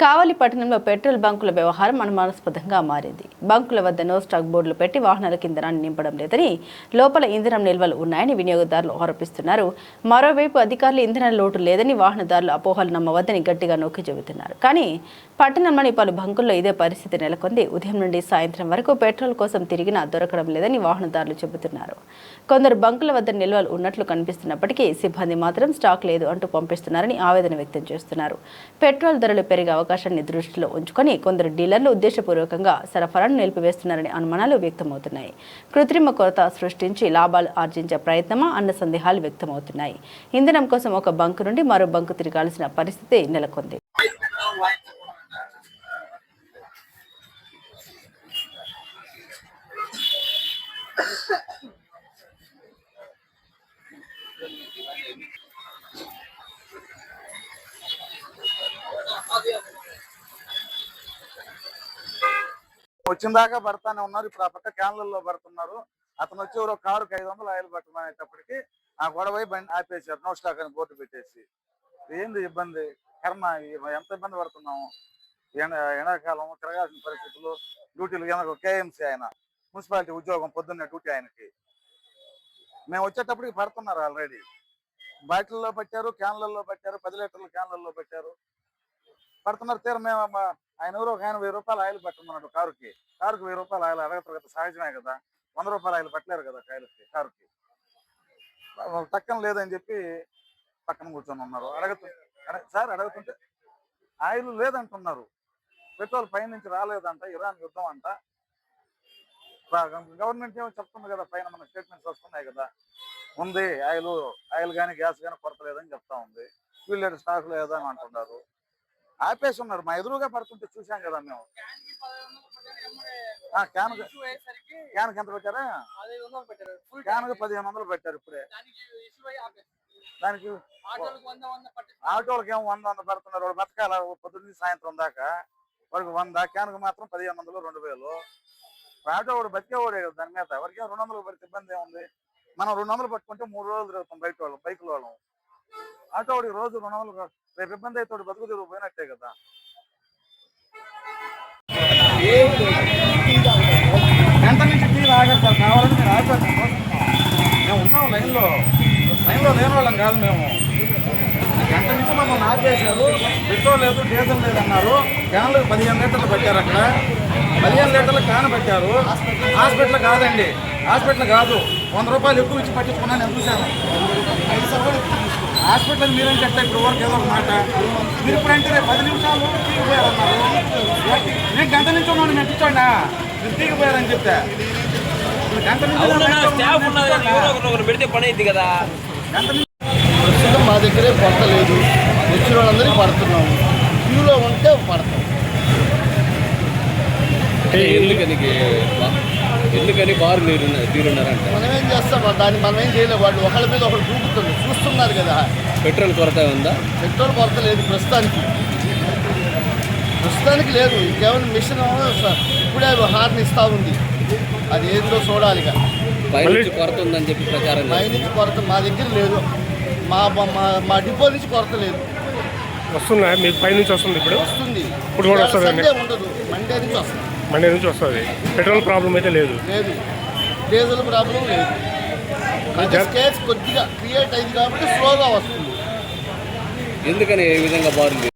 కావలి పట్టణంలో పెట్రోల్ బంకుల వ్యవహారం అనుమానాస్పదంగా మారింది. బంకుల వద్ద నో స్టాక్ బోర్డులు పెట్టి వాహనాలకు ఇంధనాన్ని నింపడం లేదని, లోపల ఇంధనం నిల్వలు ఉన్నాయని వినియోగదారులు ఆరోపిస్తున్నారు. మరోవైపు అధికారులు ఇంధన లోటు లేదని వాహనదారులు అపోహలు నమ్మవద్దని గట్టిగా నొక్కి చెబుతున్నారు. కానీ పట్టణంలోని పలు బంకుల్లో ఇదే పరిస్థితి నెలకొంది. ఉదయం నుండి సాయంత్రం వరకు పెట్రోల్ కోసం తిరిగినా దొరకడం లేదని వాహనదారులు చెబుతున్నారు. కొందరు బంకుల వద్ద నిల్వలు ఉన్నట్లు కనిపిస్తున్నప్పటికీ సిబ్బంది మాత్రం స్టాక్ లేదు అంటూ పంపిస్తున్నారని ఆవేదన వ్యక్తం చేస్తున్నారు. పెట్రోల్ ధరలు పెరిగే అవకాశాన్ని దృష్టిలో ఉంచుకొని కొందరు డీలర్లు ఉద్దేశపూర్వకంగా సరఫరాను నిలిపివేస్తున్నారనే అనుమానాలు వ్యక్తమవుతున్నాయి. కృత్రిమ కొరత సృష్టించి లాభాలు ఆర్జించే ప్రయత్నమా అన్న సందేహాలు వ్యక్తమవుతున్నాయి. ఇంధనం కోసం ఒక బంకు నుండి మరో బంకు తిరగాల్సిన పరిస్థితి నెలకొంది. వచ్చిన దాకా పడతానే ఉన్నారు. ఇప్పుడు ఆ పక్క క్యాన్లలో పడుతున్నారు. అతను వచ్చి ఎవరో కారుకి 500 ఆయిల్ పట్టమనేటప్పటికి ఆ గొడవ బండి ఆపేశారు. నో స్టాక్ అని బోర్డు పెట్టేసి. ఏంది ఇబ్బంది? కర్మ ఎంత ఇబ్బంది పడుతున్నాము. ఎండాకాలం తిరగాల్సిన పరిస్థితులు, డ్యూటీలు. కేఎంసీ ఆయన మున్సిపాలిటీ ఉద్యోగం, పొద్దున్నే డ్యూటీ ఆయనకి. మేము వచ్చేటప్పటికి పడుతున్నారు. ఆల్రెడీ బాటిల్లో పట్టారు, క్యాన్లలో పట్టారు, 10 లీటర్ల క్యాన్లలో పెట్టారు, పడుతున్నారు. తీర మేము ఆయన ఎవరో ఒక ఆయన 1000 రూపాయలు ఆయిల్ పట్టమన్నాడు. కారుకి 1000 రూపాయలు ఆయిల్ అడగతారు కదా, సహజమే కదా. 100 రూపాయలు ఆయిల్ పట్టలేరు కదా కారుకి. టక్కన లేదని చెప్పి పక్కన కూర్చొని ఉన్నారు. అడుగుతుంటే ఆయిల్ లేదంటున్నారు. పెట్రోల్ పైనుంచి రాలేదంట, ఇరాన్ యుద్ధం అంట. గవర్నమెంట్ ఏమో చెప్తుంది కదా, పైన మన స్టేట్మెంట్స్ వస్తున్నాయి కదా, ఉంది ఆయిల్ కానీ గ్యాస్ కానీ కొరత లేదని చెప్తా ఉంది. వీళ్ళు స్టాక్ లేదని అంటున్నారు. ఆపేసి ఉన్నారు. మా ఎదురుగా పడుతుంటే చూసాం కదా మేము. క్యాన్కి ఎంత పెట్టారా? క్యాన్కి 1500 పెట్టారు. ఇప్పుడే దానికి ఆటోలకి ఏమో 100 పెడుతున్నారు. వాళ్ళు బతకాల పొద్దున్న సాయంత్రం దాకా. వాడికి 100, క్యాన్కి మాత్రం 1500, 2000. ఆటో వాడు బతికేవాడే కదా దాని మీద. ఎవరికేమో 200 పడితే ఇబ్బంది ఏముంది? మనం 200 పట్టుకుంటే 3 రోజులు తిరుగుతాం బైకుల వాళ్ళం. ఆటో వాడికి రోజు 200. రేపు ఇబ్బంది అయితే బతుకు తిరుగు పోయినట్టే కదా. ఎంత నుంచి టీలు ఆగారు సార్, కావాలని మీరు ఆగారు. మేము ఉన్నాం లైన్లో లేని వాళ్ళం కాదు మేము. గంట నుంచి మమ్మల్ని ఆపేశారు. పెట్రోల్ లేదు, డీజిల్ లేదన్నారు. క్యాన్లకు 15 లీటర్లు పెట్టారు. అక్కడ 15 లీటర్లు క్యాన్ పెట్టారు. హాస్పిటల్ కాదండి, హాస్పిటల్ కాదు. 100 రూపాయలు ఎక్కువ ఇచ్చి పట్టించుకున్నాను. నేను చూశాను. హాస్పిటల్ మీరేం చెప్తా ఇప్పుడు వరకు ఏదో ఒక మాట. మీరు ఇప్పుడంటే రేపు 10 నిమిషాలు తీగిపోయారన్నారు. నేను గంట నుంచి ఉన్నాను, మేము ఇచ్చోండా మీరు తీగిపోయారని చెప్తే గంట నుంచి పెడితే పని అయింది కదా. ప్రస్తుతం మా దగ్గరే కొరత లేదు. వచ్చిన వాళ్ళందరికీ పడుతున్నాము. క్యూలో ఉంటే పడతాం. ఎందుకని బారు తీరున్నారంట. మనం ఏం చేస్తాం? దాన్ని మనం ఏం చేయలేము. వాళ్ళు ఒకళ్ళ మీద ఒకళ్ళు దూకుతుంది. చూస్తున్నారు కదా. పెట్రోల్ కొరత ఉందా? పెట్రోల్ కొరత లేదు ప్రస్తుతానికి లేదు. ఇంకేమైనా మిషన్ ఇప్పుడే హార్న్ ఇస్తూ ఉంది. అది ఏందో చూడాలి. పైనుంచి కొరత ఉందని చెప్పి ప్రచారం. పైనుంచి కొరత మా దగ్గర లేదు. మా డిపో నుంచి కొరత లేదు. వస్తుందా? మీకు పైనుంచి వస్తుంది? వస్తుంది. ఇప్పుడు కూడా వస్తుంది. ఉండదు, మండే నుంచి వస్తుంది. పెట్రోల్ ప్రాబ్లం అయితే లేదు. డీజిల్ ప్రాబ్లం లేదు. కేసు కొద్దిగా క్రియేట్ అయింది కాబట్టి స్లోగా వస్తుంది. ఎందుకని ఏ విధంగా బాగుంది?